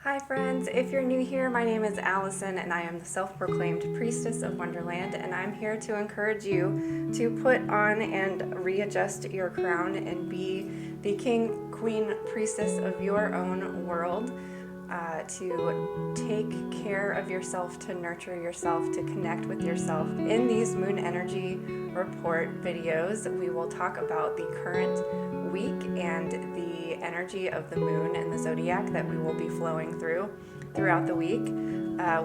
Hi friends, if you're new here, my name is Allison and I am the self-proclaimed priestess of Wonderland, and I'm here to encourage you to put on and readjust your crown and be the king, queen, priestess of your own world, to take care of yourself, to nurture yourself, to connect with yourself. In these Moon Energy Report videos, we will talk about the current week and the energy of the moon and the zodiac that we will be flowing throughout the week.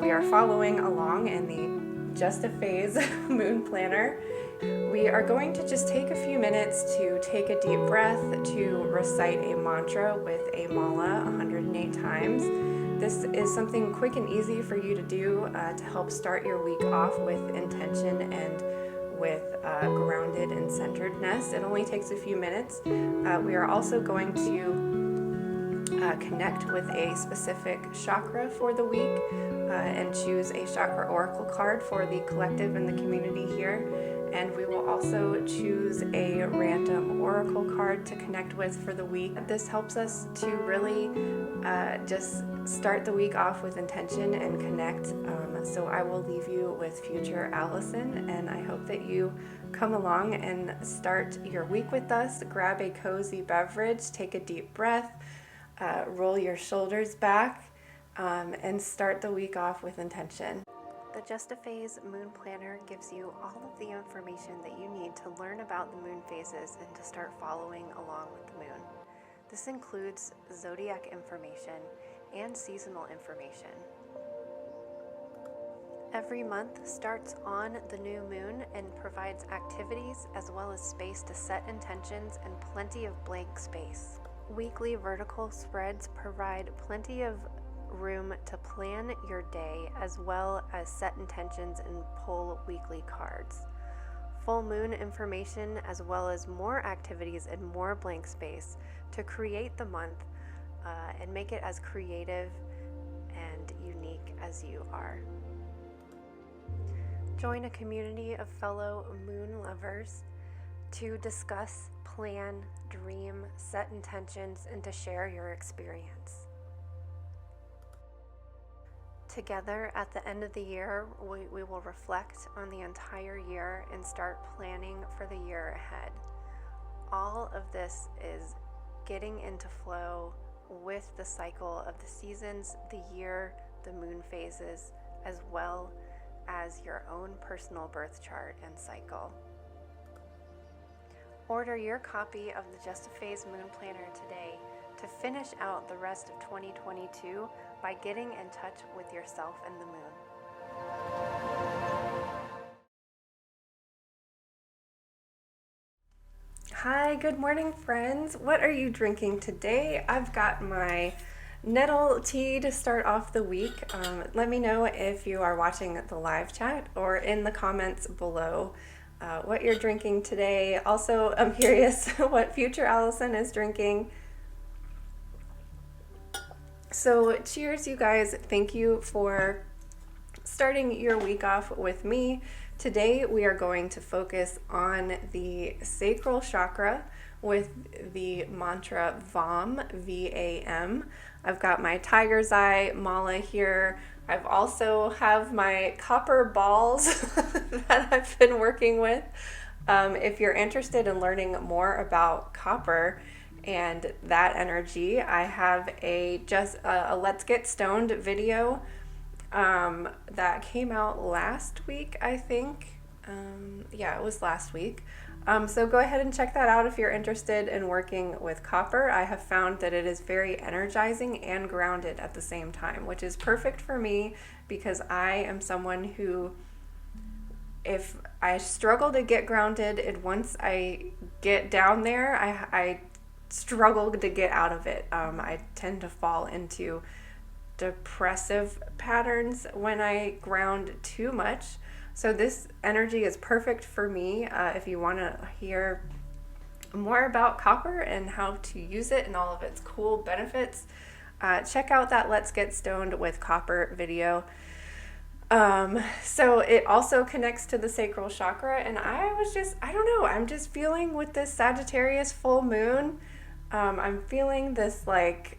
We are following along in the Just a Phase moon planner. We are going to just take a few minutes to take a deep breath, to recite a mantra with a mala 108 times. This is something quick and easy for you to do to help start your week off with intention and with grounded and centeredness. It only takes a few minutes. We are also going to connect with a specific chakra for the week and choose a chakra oracle card for the collective and the community here. And we will also choose a random oracle card to connect with for the week. This helps us to really just start the week off with intention and connect. So I will leave you with future Allison, and I hope that you come along and start your week with us. Grab a cozy beverage, take a deep breath, roll your shoulders back, and start the week off with intention. The Just a Phase Moon Planner gives you all of the information that you need to learn about the moon phases and to start following along with the moon. This includes zodiac information and seasonal information. Every month starts on the new moon and provides activities as well as space to set intentions and plenty of blank space. Weekly vertical spreads provide plenty of room to plan your day as well as set intentions and pull weekly cards. Full moon information as well as more activities and more blank space to create the month and make it as creative and unique as you are. Join a community of fellow moon lovers to discuss, plan, dream, set intentions, and to share your experience. Together, at the end of the year, we will reflect on the entire year and start planning for the year ahead. All of this is getting into flow with the cycle of the seasons, the year, the moon phases, as well as your own personal birth chart and cycle. Order your copy of the Just a Phase Moon Planner today to finish out the rest of 2022 by getting in touch with yourself and the moon. Hi, good morning friends. What are you drinking today? I've got my nettle tea to start off the week. Let me know if you are watching the live chat or in the comments below what you're drinking today. Also, I'm curious what future Allison is drinking. So cheers, you guys. Thank you for starting your week off with me. Today we are going to focus on the sacral chakra with the mantra VAM, V-A-M. I've got my tiger's eye mala here. I've also have my copper balls that I've been working with. If you're interested in learning more about copper and that energy, I have a Let's Get Stoned video that came out last week, I think. Yeah, it was last week. So go ahead and check that out if you're interested in working with copper. I have found that it is very energizing and grounded at the same time, which is perfect for me because I am someone who, if I struggle to get grounded, and once I get down there, I struggle to get out of it. I tend to fall into depressive patterns when I ground too much. So this energy is perfect for me. If you want to hear more about copper and how to use it and all of its cool benefits, check out that Let's Get Stoned with Copper video. So it also connects to the sacral chakra, and I don't know, I'm just feeling with this Sagittarius full moon, I'm feeling this like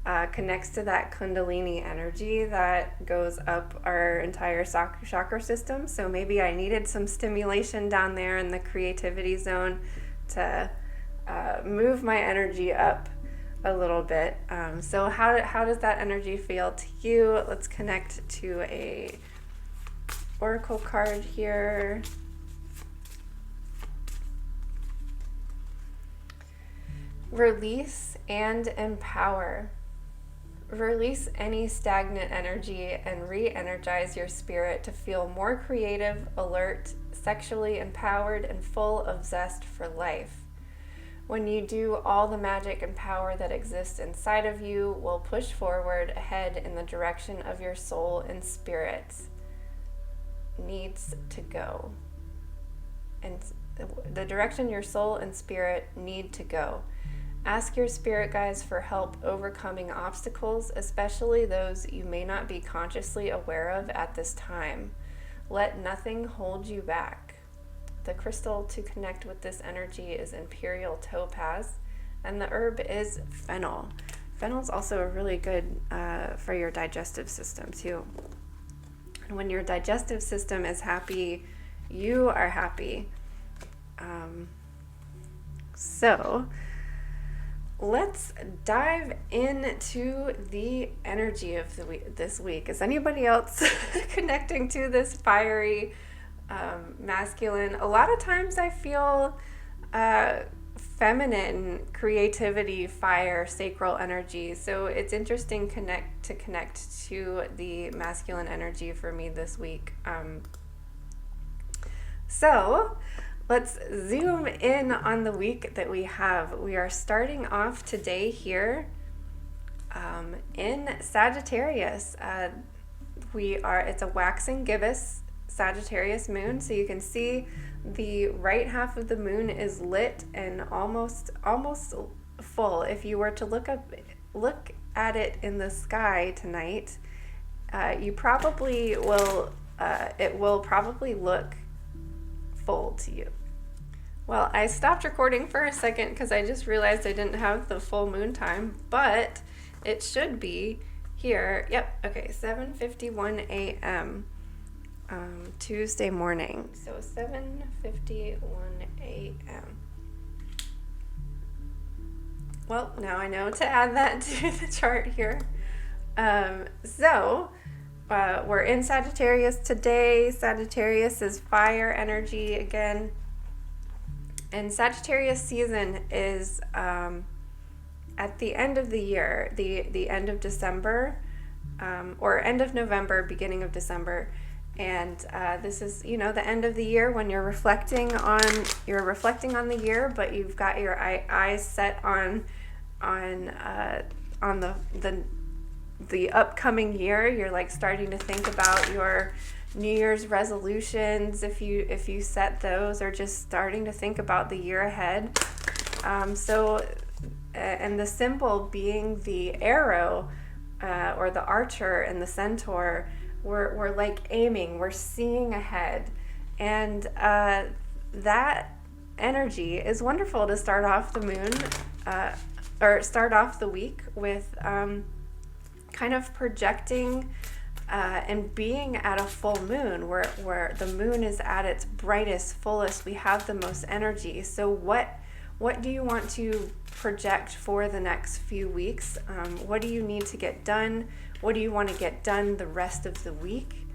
connects to that Kundalini energy that goes up our entire chakra system. So maybe I needed some stimulation down there in the creativity zone to move my energy up a little bit. So how does that energy feel to you? Let's connect to a oracle card here. Release and empower. Release any stagnant energy and re-energize your spirit to feel more creative, alert, sexually empowered, and full of zest for life. When you do, all the magic and power that exists inside of you will push forward ahead in the direction of your soul and spirit needs to go. And the direction your soul and spirit need to go. Ask your spirit guides for help overcoming obstacles, especially those you may not be consciously aware of at this time. Let nothing hold you back. The crystal to connect with this energy is imperial topaz, and the herb is fennel. Fennel is also really good for your digestive system too. And when your digestive system is happy, you are happy. So let's dive into the energy of the week, this week. Is anybody else connecting to this fiery masculine? A lot of times I feel feminine creativity, fire, sacral energy. So it's interesting to connect to the masculine energy for me this week. So let's zoom in on the week that we have. We are starting off today here in Sagittarius. It's a waxing gibbous Sagittarius moon, so you can see the right half of the moon is lit and almost full. If you were to look at it in the sky tonight, you probably will. It will probably look full to you. Well, I stopped recording for a second because I just realized I didn't have the full moon time, but it should be here. Yep. Okay. 7:51 a.m. Tuesday morning. So 7:51 a.m. Well, now I know to add that to the chart here. We're in Sagittarius today. Sagittarius is fire energy again. And Sagittarius season is at the end of the year, the end of December, or end of November, beginning of December. And this is, the end of the year when you're reflecting on the year, but you've got your eyes set on the upcoming year. You're like starting to think about your New Year's resolutions, if you set those, or just starting to think about the year ahead. And the symbol being the arrow, or the archer and the centaur. We're like aiming, we're seeing ahead. And that energy is wonderful to start off the moon, or start off the week with kind of projecting and being at a full moon where the moon is at its brightest, fullest. We have the most energy. So what do you want to project for the next few weeks? What do you need to get done? What do you want to get done the rest of the week?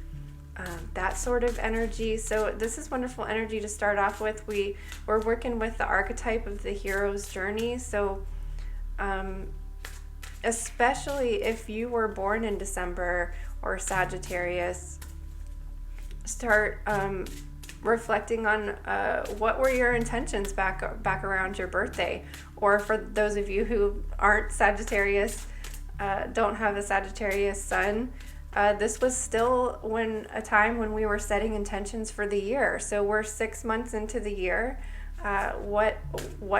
That sort of energy. So this is wonderful energy to start off with. We're working with the archetype of the hero's journey. So especially if you were born in December or Sagittarius, start reflecting on what were your intentions back around your birthday. Or for those of you who aren't Sagittarius, don't have a Sagittarius sun, this was still a time when we were setting intentions for the year. So we're 6 months into the year. What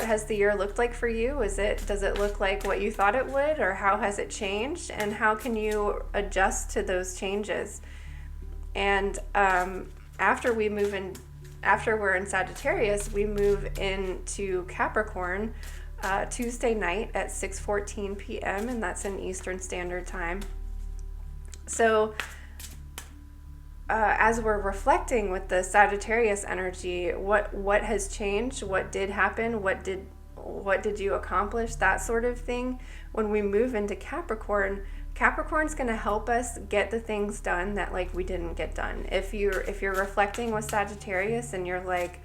has the year looked like for you? Does it look like what you thought it would, or how has it changed, and how can you adjust to those changes? And after we're in Sagittarius, we move into Capricron, Tuesday night at 6:14 p.m., and that's in Eastern Standard Time. So as we're reflecting with the Sagittarius energy, what has changed, what did happen, what did you accomplish, that sort of thing. When we move into Capricorn's going to help us get the things done that like we didn't get done. If you're reflecting with Sagittarius and you're like,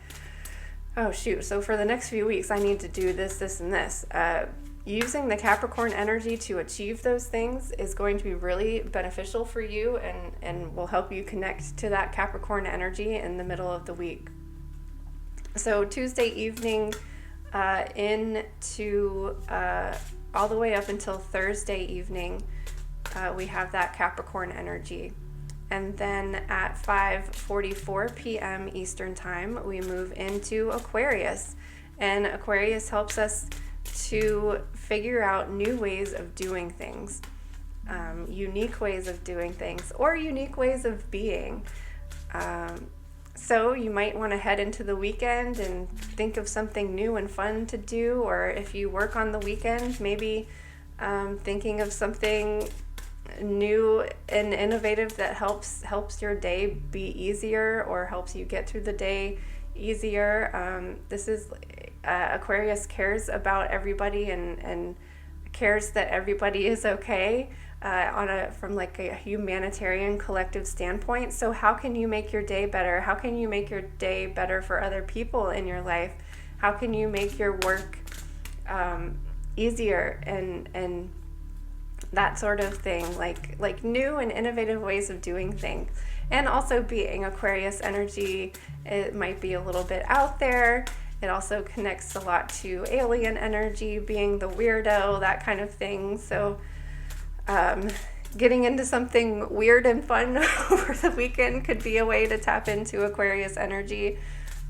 oh shoot, so for the next few weeks I need to do this, and this. Using the Capricorn energy to achieve those things is going to be really beneficial for you and will help you connect to that Capricorn energy in the middle of the week. So Tuesday evening into all the way up until Thursday evening, we have that Capricorn energy. And then at 5:44 p.m. Eastern Time, we move into Aquarius. And Aquarius helps us to figure out new ways of doing things, unique ways of doing things, or unique ways of being. So you might want to head into the weekend and think of something new and fun to do, or if you work on the weekend, maybe thinking of something new and innovative that helps your day be easier or helps you get through the day easier. This is Aquarius cares about everybody and cares that everybody is okay from like a humanitarian collective standpoint. So how can you make your day better? How can you make your day better for other people in your life? How can you make your work easier and that sort of thing, like new and innovative ways of doing things. And also being Aquarius energy, it might be a little bit out there. It also connects a lot to alien energy, being the weirdo, that kind of thing. So getting into something weird and fun over the weekend could be a way to tap into Aquarius energy.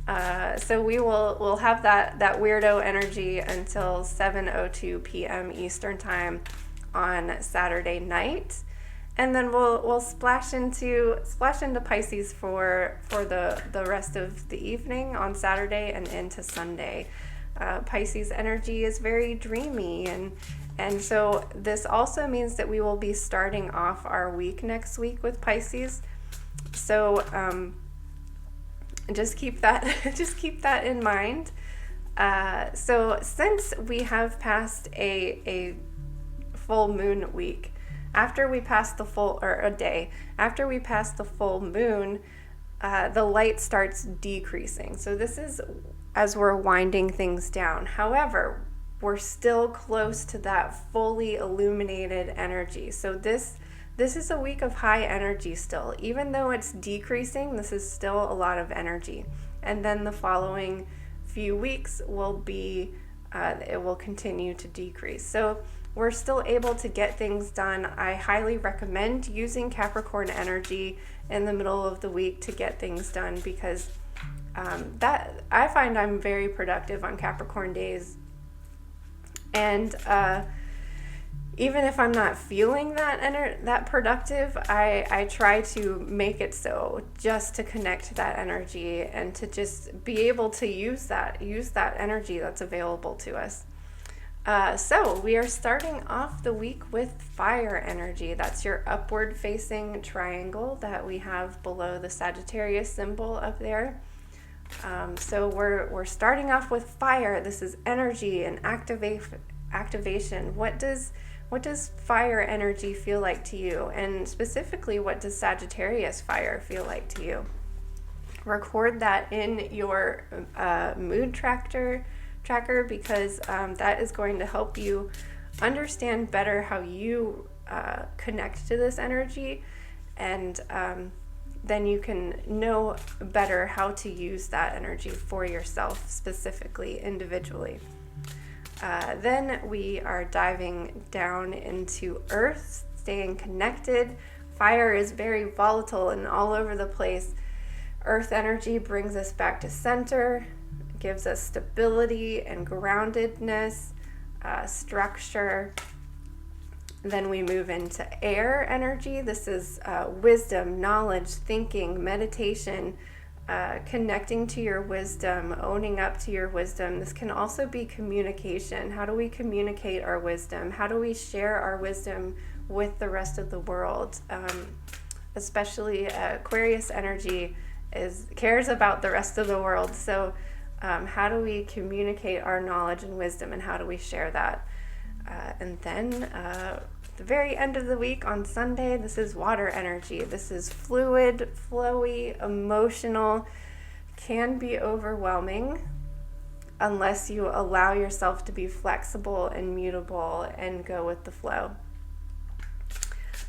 So we'll have that weirdo energy until 7:02 p.m. Eastern Time on Saturday night, and then we'll splash into Pisces for the rest of the evening on Saturday and into Sunday. Pisces energy is very dreamy, and so this also means that we will be starting off our week next week with Pisces. So just keep that in mind. So since we have passed a full moon week, after we pass the full, or a day, after we pass the full moon, the light starts decreasing. So this is as we're winding things down. However, we're still close to that fully illuminated energy. So this is a week of high energy still. Even though it's decreasing, this is still a lot of energy. And then the following few weeks will be, it will continue to decrease. So we're still able to get things done. I highly recommend using Capricorn energy in the middle of the week to get things done, because that I find I'm very productive on Capricorn days. And even if I'm not feeling that productive, I try to make it so, just to connect to that energy and to just be able to use that energy that's available to us. So we are starting off the week with fire energy. That's your upward facing triangle that we have below the Sagittarius symbol up there. So we're starting off with fire. This is energy and activation. What does fire energy feel like to you? And specifically, what does Sagittarius fire feel like to you? Record that in your mood tracker, because that is going to help you understand better how you connect to this energy, and then you can know better how to use that energy for yourself, specifically, individually. Then we are diving down into Earth, staying connected. Fire is very volatile and all over the place. Earth energy brings us back to center, gives us stability and groundedness, structure. Then we move into air energy. This is wisdom, knowledge, thinking, meditation, connecting to your wisdom, owning up to your wisdom. This can also be communication. How do we communicate our wisdom? How do we share our wisdom with the rest of the world? Especially Aquarius energy cares about the rest of the world. So how do we communicate our knowledge and wisdom, and how do we share that? And then the very end of the week on Sunday, this is water energy. This is fluid, flowy, emotional, can be overwhelming unless you allow yourself to be flexible and mutable and go with the flow.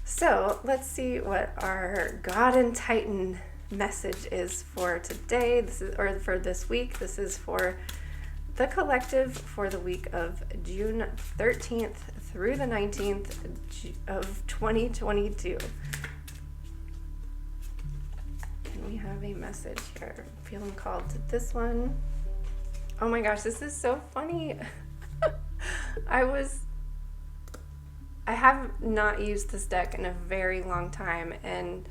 So let's see what our God and Titan message is for today. Or for this week. This is for the collective for the week of June 13th through the 19th of 2022. And we have a message here. I'm feeling called to this one. Oh my gosh, this is so funny. I have not used this deck in a very long time, and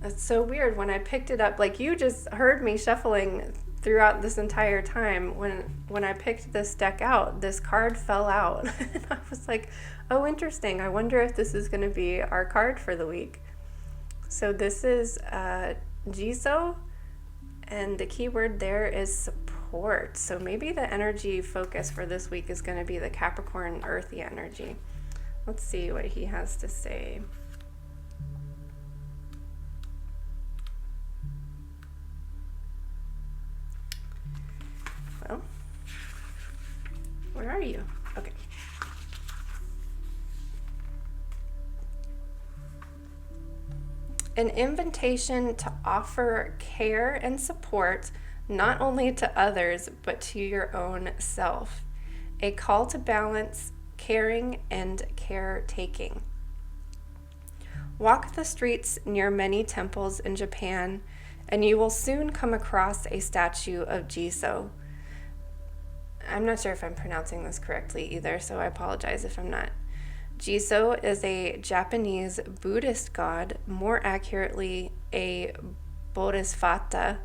it's so weird. When I picked it up, like, you just heard me shuffling throughout this entire time. When I picked this deck out, this card fell out. And I was like, oh, interesting. I wonder if this is going to be our card for the week. So this is Jiso, and the keyword there is support. So maybe the energy focus for this week is going to be the Capricorn earthy energy. Let's see what he has to say. Well, where are you? Okay. An invitation to offer care and support not only to others, but to your own self. A call to balance, caring, and caretaking. Walk the streets near many temples in Japan, and you will soon come across a statue of Jiso. I'm not sure if I'm pronouncing this correctly either, so I apologize if I'm not. Jiso is a Japanese Buddhist god, more accurately a bodhisattva,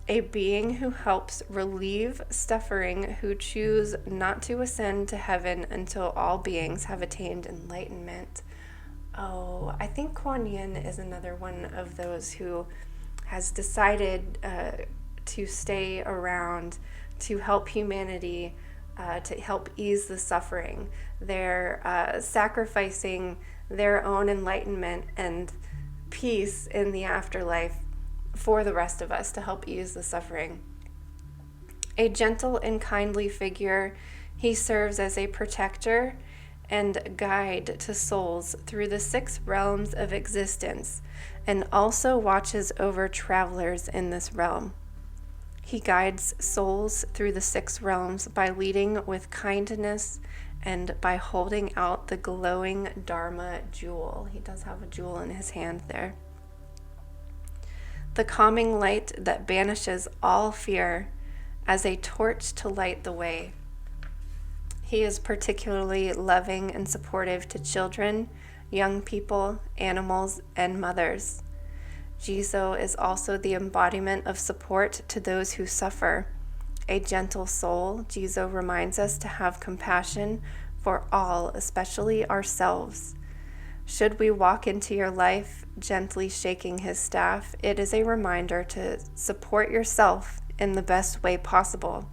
a being who helps relieve suffering, who choose not to ascend to heaven until all beings have attained enlightenment. Oh, I think Kuan Yin is another one of those who has decided to stay around to help humanity, to help ease the suffering. They're sacrificing their own enlightenment and peace in the afterlife for the rest of us to help ease the suffering. A gentle and kindly figure, he serves as a protector and guide to souls through the 6 realms of existence, and also watches over travelers in this realm. He guides souls through the 6 realms by leading with kindness and by holding out the glowing Dharma jewel. He does have a jewel in his hand there. The calming light that banishes all fear as a torch to light the way. He is particularly loving and supportive to children, young people, animals, and mothers. Jiso is also the embodiment of support to those who suffer. A gentle soul, Jiso reminds us to have compassion for all, especially ourselves. Should we walk into your life gently shaking his staff, it is a reminder to support yourself in the best way possible.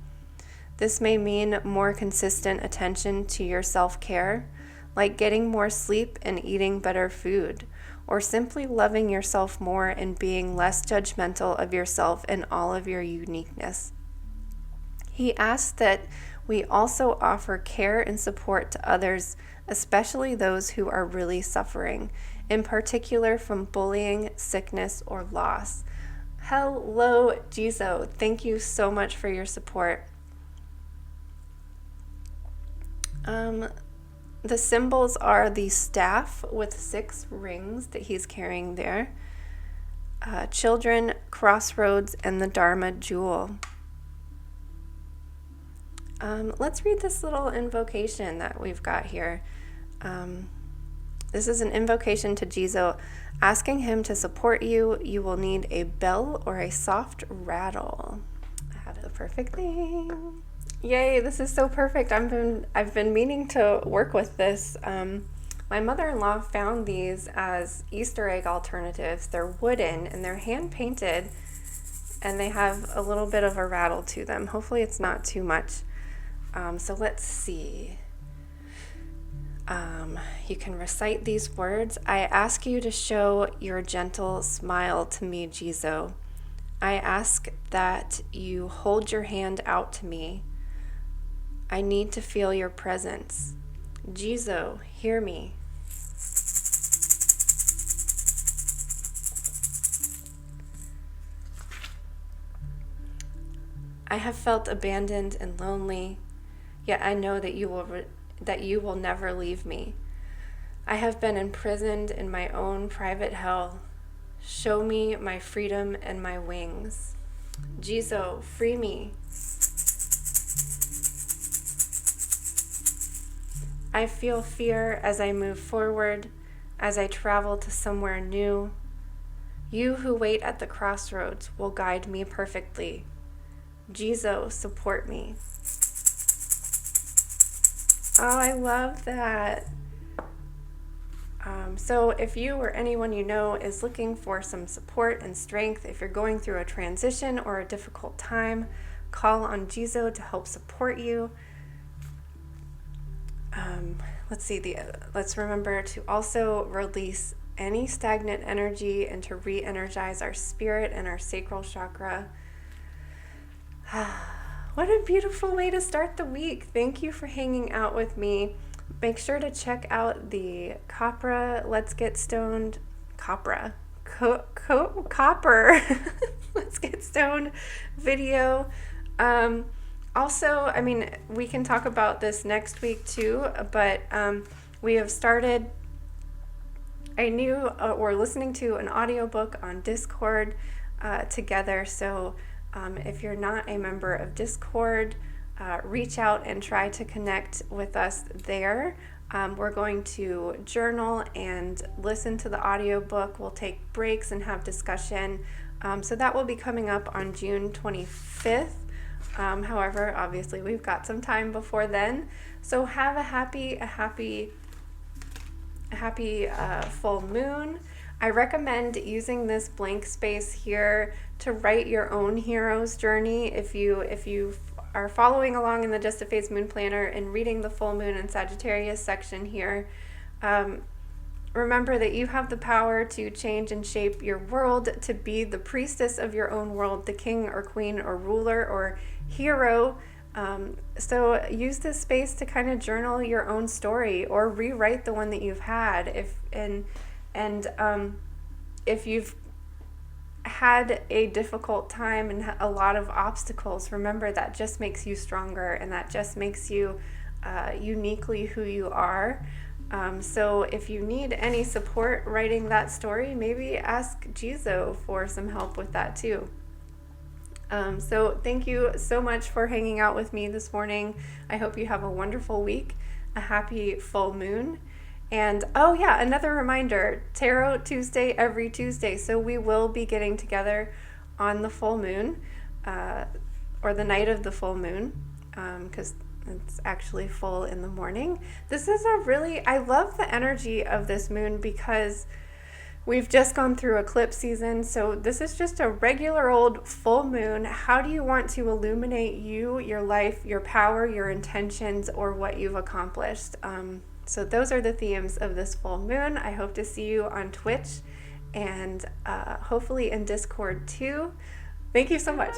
This may mean more consistent attention to your self-care, like getting more sleep and eating better food, or simply loving yourself more and being less judgmental of yourself and all of your uniqueness. He asks that we also offer care and support to others, especially those who are really suffering, in particular from bullying, sickness, or loss. Hello, Jiso. Thank you so much for your support. The symbols are the staff with 6 rings that he's carrying there, children, crossroads, and the Dharma jewel. Let's read this little invocation that we've got here. This is an invocation to Jizo, asking him to support you. You will need a bell or a soft rattle. I have the perfect thing. Yay, this is so perfect. I've been meaning to work with this. My mother-in-law found these as Easter egg alternatives. They're wooden and they're hand painted, and they have a little bit of a rattle to them. Hopefully it's not too much. So let's see. You can recite these words. I ask you to show your gentle smile to me, Jizo. I ask that you hold your hand out to me. I need to feel your presence. Jizo, hear me. I have felt abandoned and lonely, yet I know that you will never leave me. I have been imprisoned in my own private hell. Show me my freedom and my wings. Jizo, free me. I feel fear as I move forward, as I travel to somewhere new. You who wait at the crossroads will guide me perfectly. Jizo, support me. Oh, I love that. So if you or anyone you know is looking for some support and strength, if you're going through a transition or a difficult time, call on Jizo to help support you. Let's remember to also release any stagnant energy and to re-energize our spirit and our sacral chakra. What a beautiful way to start the week. Thank you for hanging out with me. Make sure to check out the Copper Let's Get Stoned Copper Let's Get Stoned video. Also, we can talk about this next week too, but we have started we're listening to an audiobook on Discord together. So if you're not a member of Discord, reach out and try to connect with us there. We're going to journal and listen to the audiobook. We'll take breaks and have discussion. So that will be coming up on June 25th. However, obviously we've got some time before then. So have a happy full moon. I recommend using this blank space here to write your own hero's journey. If you are following along in the Just a Phase Moon Planner and reading the full moon and Sagittarius section here, remember that you have the power to change and shape your world, to be the priestess of your own world, the king or queen or ruler or hero. So use this space to kind of journal your own story or rewrite the one that you've had. If you've had a difficult time and a lot of obstacles, remember that just makes you stronger, and that just makes you uniquely who you are. So if you need any support writing that story, maybe ask Jizo for some help with that too. So thank you so much for hanging out with me this morning. I hope you have a wonderful week, a happy full moon. And oh yeah, another reminder, Tarot Tuesday every Tuesday. So we will be getting together on the full moon, or the night of the full moon, because it's actually full in the morning. This is I love the energy of this moon because we've just gone through eclipse season. So this is just a regular old full moon. How do you want to illuminate you, your life, your power, your intentions, or what you've accomplished? So those are the themes of this full moon. I hope to see you on Twitch and hopefully in Discord too. Thank you so much.